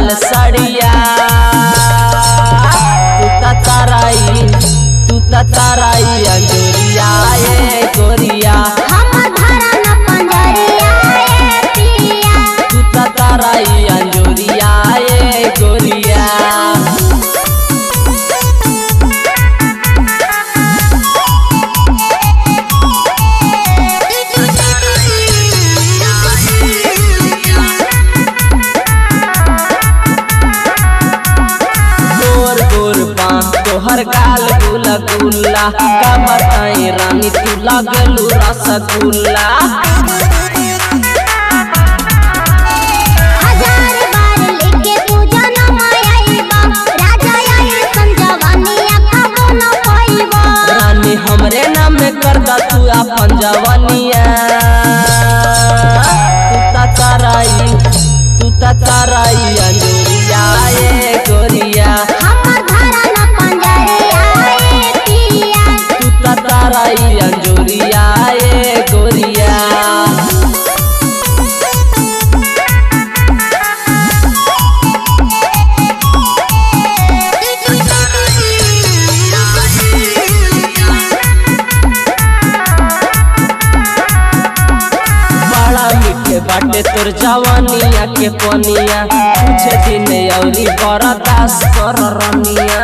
लाल सड़िया तू ताराई अंजोरिया ये गोरिया तू ताराई अंजोरिया ये गोरिया। तोहर गाल गुला गुला का बताई रानी तू लगलू रसगुल्ला। रानी हमरे नाम में कर दा तू अपन जवानिया तू ताराई अंजोरिया ये गोरिया ताराई अंजोरिया ये गोरिया। बड़ा मीठे बाटे तोर जवानिया के पनिया कुछ दिन औरी बरदास कर रनिया।